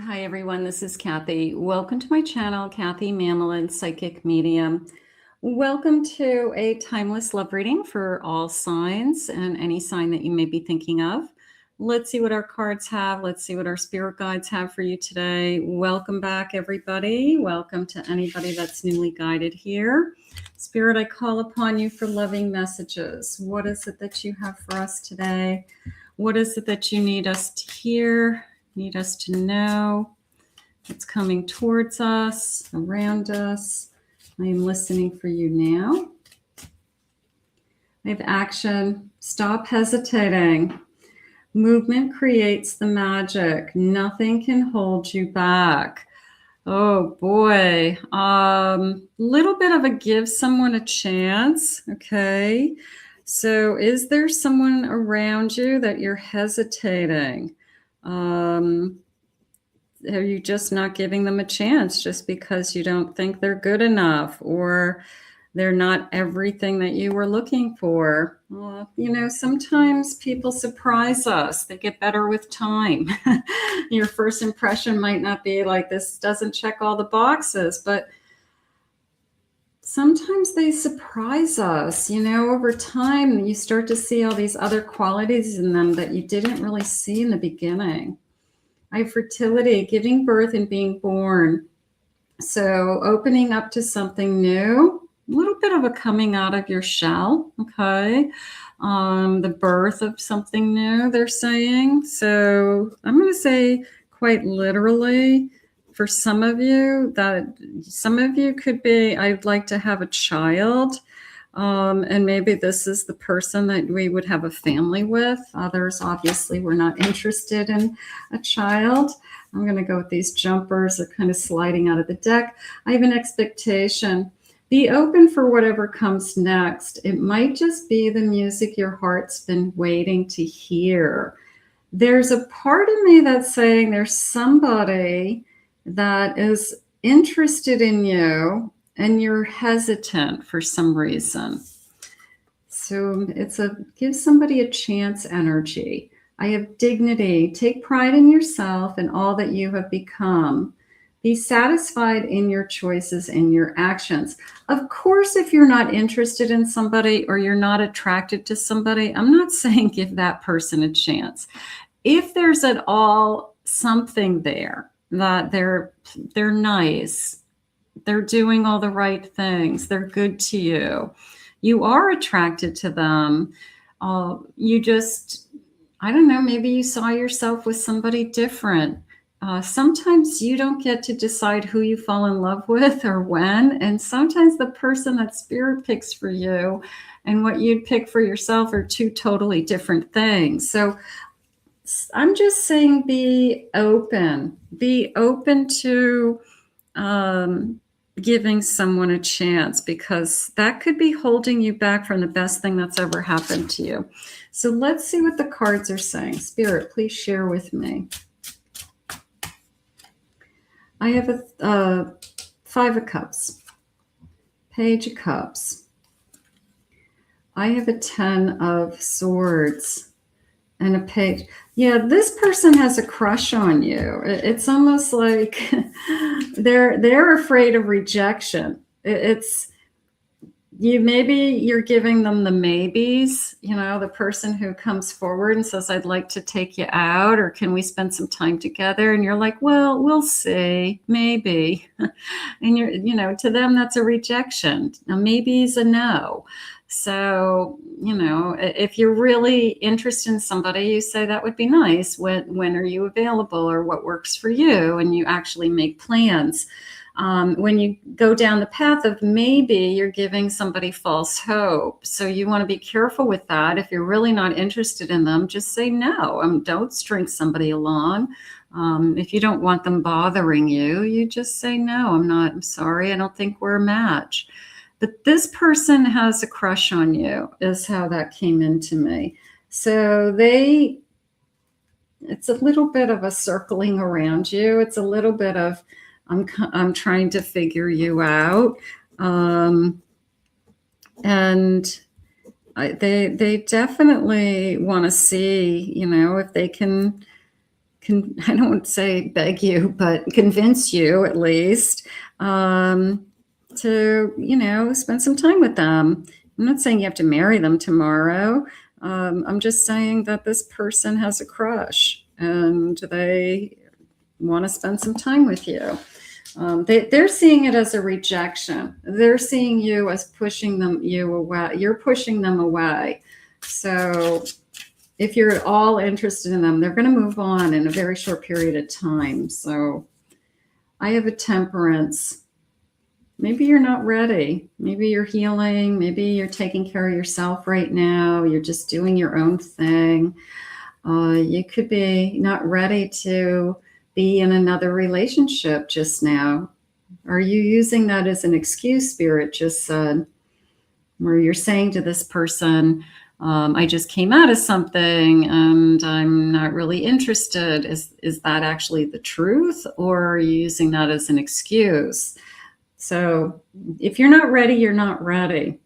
Hi everyone, this is Kathy. Welcome to my channel, Kathy Mamelin, Psychic Medium. Welcome to a timeless love reading for all signs and any sign that you may be thinking of. Let's see what our cards have. Let's see what our spirit guides have for you today. Welcome back, everybody. Welcome to anybody that's newly guided here. Spirit, I call upon you for loving messages. What is it that you have for us today? What is it that you need us to hear? Need us to know? It's coming towards us, around us. I am listening for you now. I have action. Stop hesitating. Movement creates the magic. Nothing can hold you back. Oh boy. Little bit of a give someone a chance. Okay. So is there someone around you that you're hesitating? Are you just not giving them a chance just because you don't think they're good enough or they're not everything that you were looking for? You know, sometimes people surprise us. They get better with time. Your first impression might not be like, this doesn't check all the boxes, but sometimes they surprise us. You know, over time, you start to see all these other qualities in them that you didn't really see in the beginning. I have fertility, giving birth and being born. So opening up to something new, a little bit of a coming out of your shell, okay? The birth of something new, they're saying. So I'm going to say quite literally, for some of you, that some of you could be, I'd like to have a child. And maybe this is the person that we would have a family with. Others, obviously, we're not interested in a child. I'm going to go with these jumpers. They're kind of sliding out of the deck. I have an expectation. Be open for whatever comes next. It might just be the music your heart's been waiting to hear. There's a part of me that's saying there's somebody that is interested in you and you're hesitant for some reason. So it's a give somebody a chance energy. I have dignity. Take pride in yourself and all that you have become. Be satisfied in your choices and your actions. Of course, if you're not interested in somebody or you're not attracted to somebody, I'm not saying give that person a chance. If there's at all something there that they're nice, they're doing all the right things, they're good to you, you are attracted to them, you just, I don't know, maybe you saw yourself with somebody different. Sometimes you don't get to decide who you fall in love with or when, and sometimes the person that spirit picks for you and what you'd pick for yourself are two totally different things. So I'm just saying be open to giving someone a chance, because that could be holding you back from the best thing that's ever happened to you. So let's see what the cards are saying. Spirit, please share with me. I have a 5 of Cups, Page of Cups. I have a 10 of Swords and a Page. Yeah, this person has a crush on you. It's almost like they're afraid of rejection. It's you, maybe you're giving them the maybes, you know, the person who comes forward and says, I'd like to take you out, or can we spend some time together? And you're like, well, we'll see, maybe. And you're, you know, to them, that's a rejection. Now, maybe is a no. So, you know, if you're really interested in somebody, you say that would be nice. When are you available, or what works for you? And you actually make plans. When you go down the path of maybe, you're giving somebody false hope. So you want to be careful with that. If you're really not interested in them, just say no. Don't string somebody along. If you don't want them bothering you, you just say no. I'm sorry. I don't think we're a match. But this person has a crush on you, is how that came into me. So it's a little bit of a circling around you. It's a little bit of, I'm trying to figure you out. And they definitely want to see, you know, if they can I don't say beg you, but convince you at least to, you know, spend some time with them. I'm not saying you have to marry them tomorrow. I'm just saying that this person has a crush and they want to spend some time with you. They're seeing it as a rejection. They're seeing you as pushing you away. You're pushing them away. So if you're at all interested in them, they're going to move on in a very short period of time. So I have a Temperance. Maybe you're not ready. Maybe you're healing. Maybe you're taking care of yourself right now. You're just doing your own thing. You could be not ready to be in another relationship just now. Are you using that as an excuse, Spirit just said, where you're saying to this person, I just came out of something and I'm not really interested. Is that actually the truth, or are you using that as an excuse? So if you're not ready, you're not ready.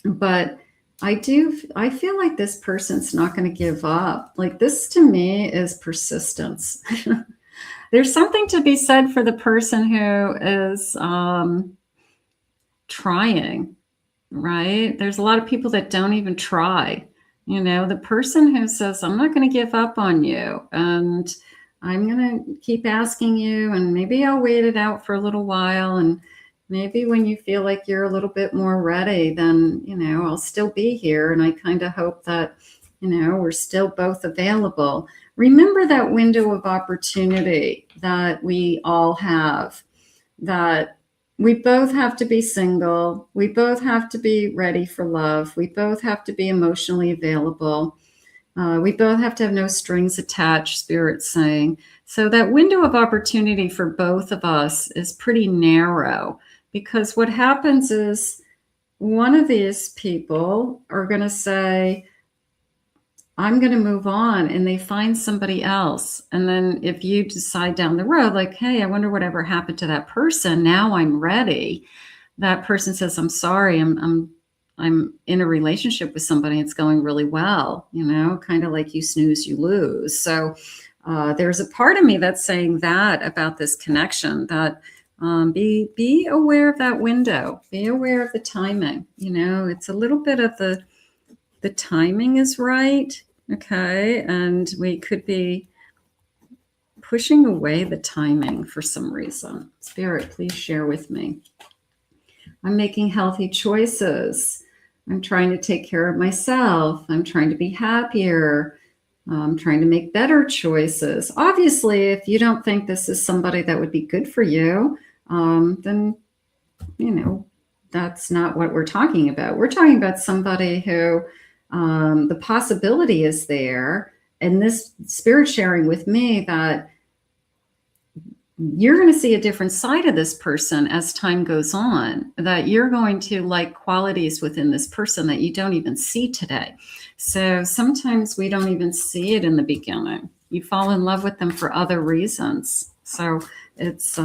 But I feel like this person's not going to give up. Like, this to me is persistence. There's something to be said for the person who is trying, right? There's a lot of people that don't even try. You know, the person who says, I'm not going to give up on you and I'm going to keep asking you, and maybe I'll wait it out for a little while, and maybe when you feel like you're a little bit more ready, then, you know, I'll still be here. And I kind of hope that, you know, we're still both available. Remember that window of opportunity that we all have, that we both have to be single. We both have to be ready for love. We both have to be emotionally available. We both have to have no strings attached, Spirit's saying. So that window of opportunity for both of us is pretty narrow, because what happens is one of these people are going to say, I'm going to move on, and they find somebody else. And then if you decide down the road, like, hey, I wonder whatever happened to that person. Now I'm ready. That person says, I'm sorry, I'm in a relationship with somebody. It's going really well, you know, kind of like you snooze, you lose. So there's a part of me that's saying that about this connection, that be aware of that window, be aware of the timing. You know, it's a little bit of the timing is right. Okay. And we could be pushing away the timing for some reason. Spirit, please share with me. I'm making healthy choices. I'm trying to take care of myself. I'm trying to be happier. I'm trying to make better choices. Obviously, if you don't think this is somebody that would be good for you, then, you know, that's not what we're talking about. We're talking about somebody who the possibility is there, and this Spirit sharing with me that you're going to see a different side of this person as time goes on, that you're going to like qualities within this person that you don't even see today. So sometimes we don't even see it in the beginning. You fall in love with them for other reasons. So it's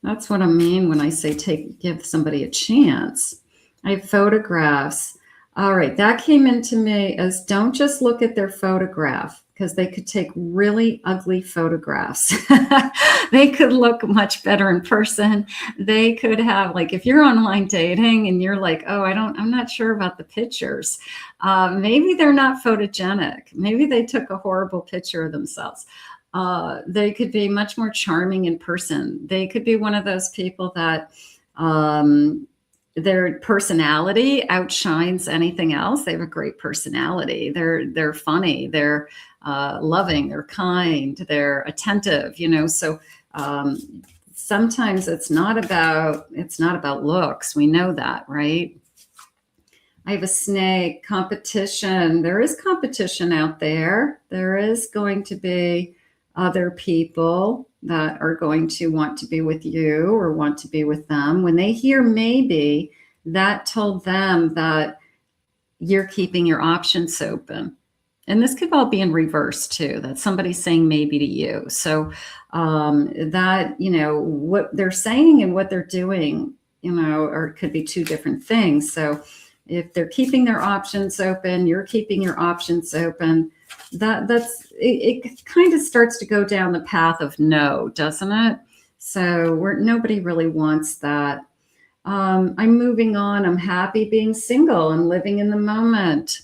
that's what I mean when I say give somebody a chance. I have photographs. All right, that came into me as don't just look at their photograph, because they could take really ugly photographs. They could look much better in person. They could have, like, if you're online dating and you're like, oh, I'm not sure about the pictures. Maybe they're not photogenic. Maybe they took a horrible picture of themselves. They could be much more charming in person. They could be one of those people that their personality outshines anything else. They have a great personality. They're funny. They're loving. They're kind. They're attentive. You know. So sometimes it's not about looks. We know that, right? I have a snake. Competition. There is competition out there. There is going to be other people that are going to want to be with you or want to be with them. When they hear maybe, that told them that you're keeping your options open. And this could all be in reverse too, that somebody's saying maybe to you. So that, you know, what they're saying and what they're doing, you know, or could be two different things. So if they're keeping their options open, you're keeping your options open, it kind of starts to go down the path of no, doesn't it? So nobody really wants that. I'm moving on. I'm happy being single. I'm living in the moment.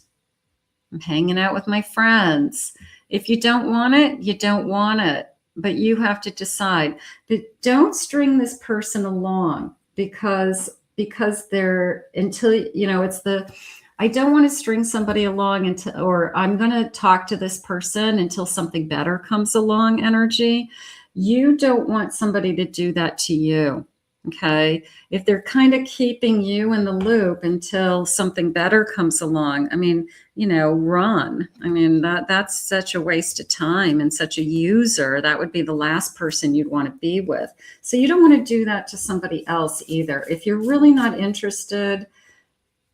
I'm hanging out with my friends. If you don't want it, you don't want it. But you have to decide. But don't string this person along because they're until, it's the, I don't want to string somebody along until, or I'm going to talk to this person until something better comes along energy. You don't want somebody to do that to you. Okay. If they're kind of keeping you in the loop until something better comes along, I mean, run. I mean, that's such a waste of time and such a user. That would be the last person you'd want to be with. So you don't want to do that to somebody else either. If you're really not interested,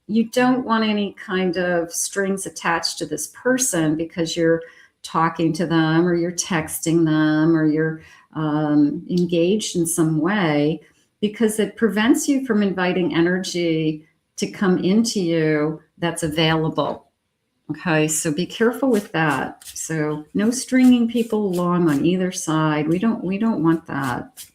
you don't want any kind of strings attached to this person because you're talking to them or you're texting them or you're engaged in some way, because it prevents you from inviting energy to come into you that's available. Okay, so be careful with that. So no stringing people along on either side. We don't want that.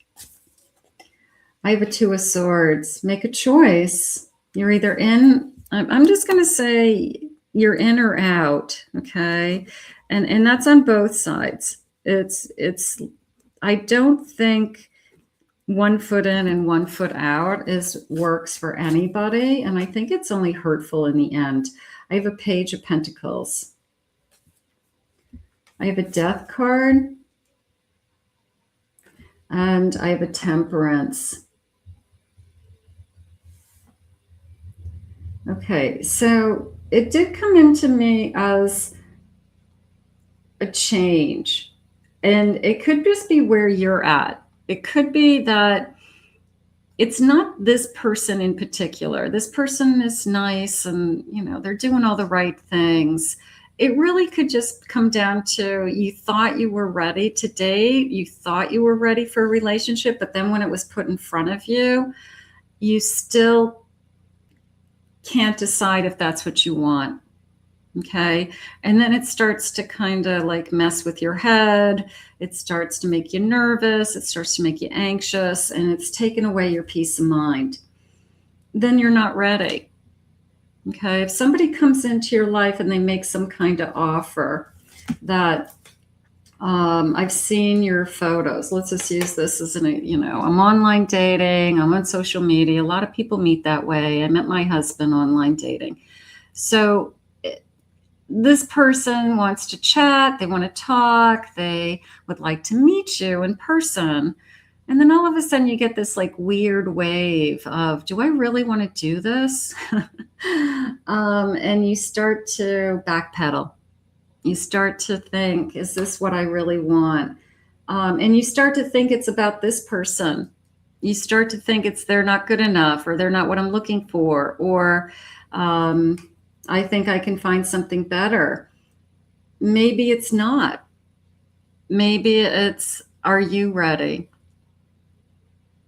I have a Two of Swords. Make a choice. You're either in, I'm just going to say you're in or out, okay? And that's on both sides. It's I don't think 1 foot in and 1 foot out works for anybody. And I think it's only hurtful in the end. I have a Page of Pentacles. I have a Death card. And I have a Temperance. Okay, so it did come into me as a change. And it could just be where you're at. It could be that it's not this person in particular. This person is nice and, they're doing all the right things. It really could just come down to you thought you were ready to date. You thought you were ready for a relationship, but then when it was put in front of you, you still can't decide if that's what you want. Okay. And then it starts to kind of like mess with your head. It starts to make you nervous. It starts to make you anxious, and it's taken away your peace of mind. Then you're not ready. Okay. If somebody comes into your life and they make some kind of offer that I've seen your photos. Let's just use this as I'm online dating. I'm on social media. A lot of people meet that way. I met my husband online dating. So this person wants to chat, they want to talk, they would like to meet you in person. And then all of a sudden you get this like weird wave of, do I really want to do this? And you start to backpedal. You start to think, is this what I really want? And you start to think it's about this person. You start to think they're not good enough, or they're not what I'm looking for, or I think I can find something better. Maybe it's not. Maybe it's, are you ready?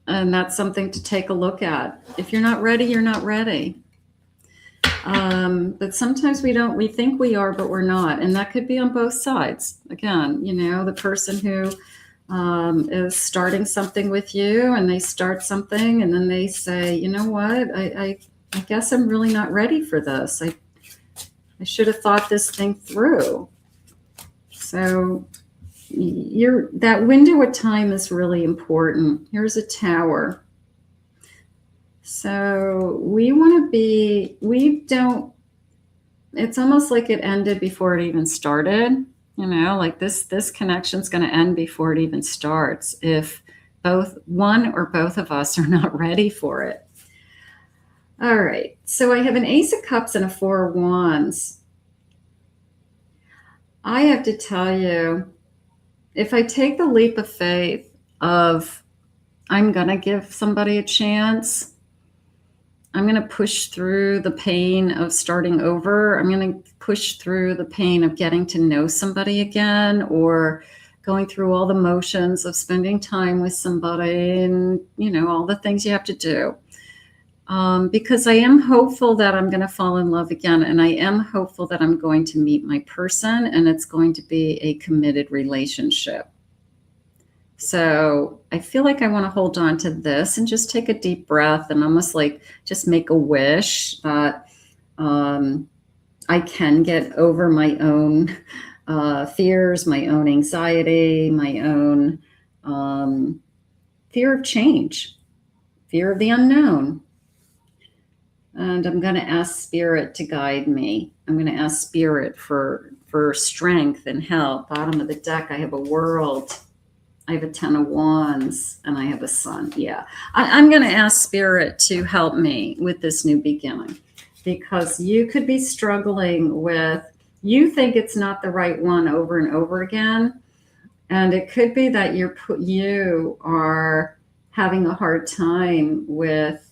And that's something to take a look at. If you're not ready, you're not ready. But sometimes we think we are, but we're not. And that could be on both sides. Again, the person who is starting something with you, and they start something and then they say, you know what, I guess I'm really not ready for this. I should have thought this thing through. So that window of time is really important. Here's a Tower. So it's almost like it ended before it even started. Like this connection's going to end before it even starts if one or both of us are not ready for it. All right, so I have an Ace of Cups and a Four of Wands. I have to tell you, if I take the leap of faith of I'm going to give somebody a chance, I'm going to push through the pain of starting over. I'm going to push through the pain of getting to know somebody again, or going through all the motions of spending time with somebody and, all the things you have to do. because I am hopeful that I'm going to fall in love again. And I am hopeful that I'm going to meet my person and it's going to be a committed relationship. So I feel like I want to hold on to this and just take a deep breath and almost like just make a wish that I can get over my own fears, my own anxiety, my own fear of change, fear of the unknown. And I'm going to ask Spirit to guide me. I'm going to ask Spirit for strength and help. Bottom of the deck, I have a World. I have a 10 of Wands, and I have a Sun. Yeah, I'm going to ask Spirit to help me with this new beginning, because you could be struggling with, you think it's not the right one over and over again. And it could be that you are having a hard time with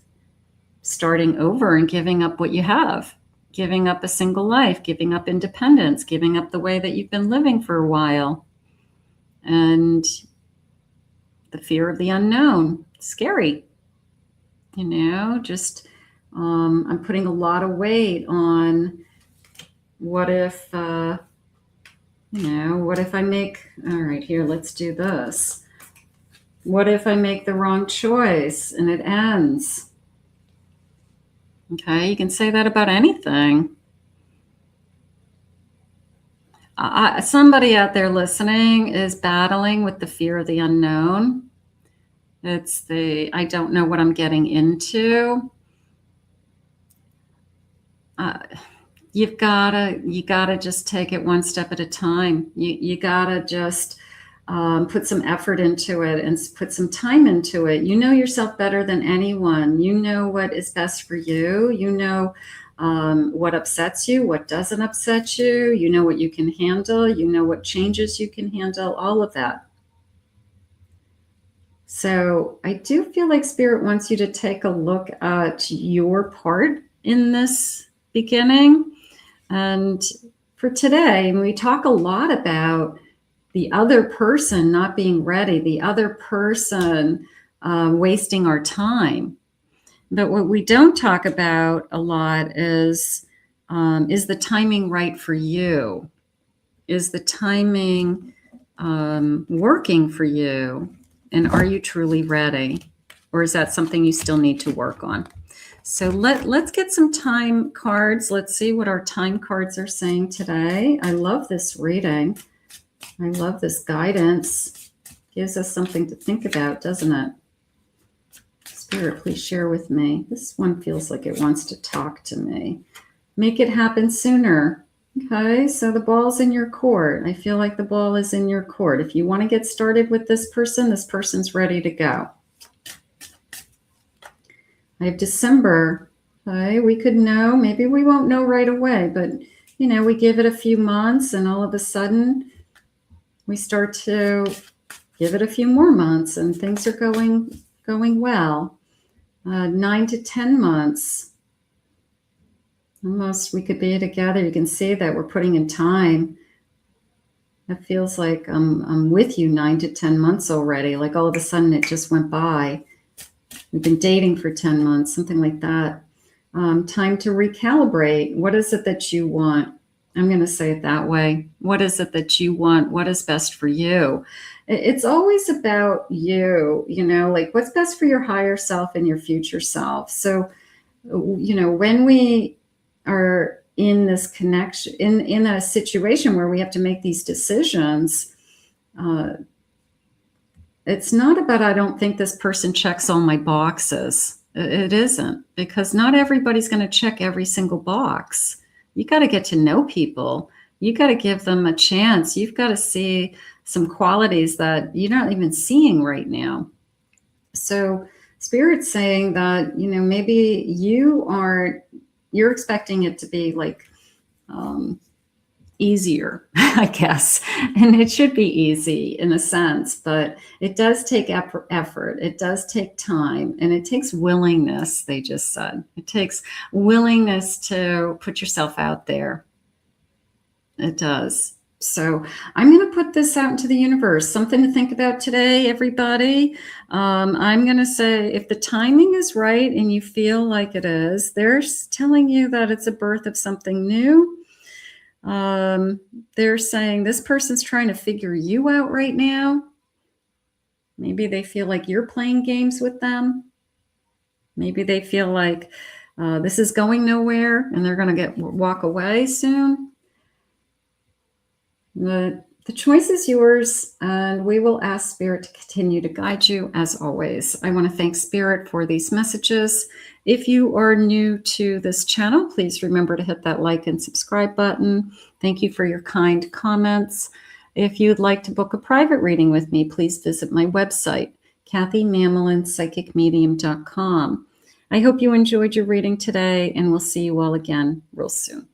starting over and giving up what you have, giving up a single life, giving up independence, giving up the way that you've been living for a while. And the fear of the unknown, scary, just I'm putting a lot of weight on what if, what if I make, all right, here, let's do this. What if I make the wrong choice and it ends? Okay, you can say that about anything. Somebody out there listening is battling with the fear of the unknown. It's I don't know what I'm getting into. You gotta just take it one step at a time. You gotta just put some effort into it and put some time into it. You know yourself better than anyone. You know what is best for you. You know what upsets you, what doesn't upset you. You know what you can handle. You know what changes you can handle, all of that. So I do feel like Spirit wants you to take a look at your part in this beginning. And for today, we talk a lot about the other person not being ready, the other person wasting our time. But what we don't talk about a lot is the timing right for you? Is the timing working for you? And are you truly ready? Or is that something you still need to work on? So let's get some time cards. Let's see what our time cards are saying today. I love this reading. I love this guidance. Gives us something to think about, doesn't it? Spirit, please share with me. This one feels like it wants to talk to me. Make it happen sooner. Okay, so the ball's in your court. I feel like the ball is in your court. If you want to get started with this person's ready to go. I have December. Okay, we could know. Maybe we won't know right away, but we give it a few months and all of a sudden we start to give it a few more months and things are going well. 9 to 10 months. Almost we could be together. You can see that we're putting in time. It feels like I'm with you 9 to 10 months already. Like all of a sudden it just went by. We've been dating for 10 months, something like that. Time to recalibrate. What is it that you want? I'm going to say it that way. What is it that you want? What is best for you? It's always about you, like what's best for your higher self and your future self. So, when we are in this connection, in a situation where we have to make these decisions, it's not about, I don't think this person checks all my boxes. It isn't, because not everybody's going to check every single box. You got to get to know people. You got to give them a chance. You've got to see some qualities that you're not even seeing right now. So Spirit's saying that, maybe you're expecting it to be like easier, I guess. And it should be easy in a sense, but it does take effort. It does take time, and it takes willingness, they just said. It takes willingness to put yourself out there. It does. So I'm going to put this out into the universe. Something to think about today, everybody. I'm going to say if the timing is right and you feel like it is, they're telling you that it's a birth of something new. They're saying this person's trying to figure you out right now. Maybe they feel like you're playing games with them. Maybe they feel like this is going nowhere and they're going to walk away soon. The choice is yours, and we will ask Spirit to continue to guide you as always. I want to thank Spirit for these messages. If you are new to this channel, please remember to hit that like and subscribe button. Thank you for your kind comments. If you'd like to book a private reading with me, please visit my website, KathyMamolin.psychicmedium.com. I hope you enjoyed your reading today, and we'll see you all again real soon.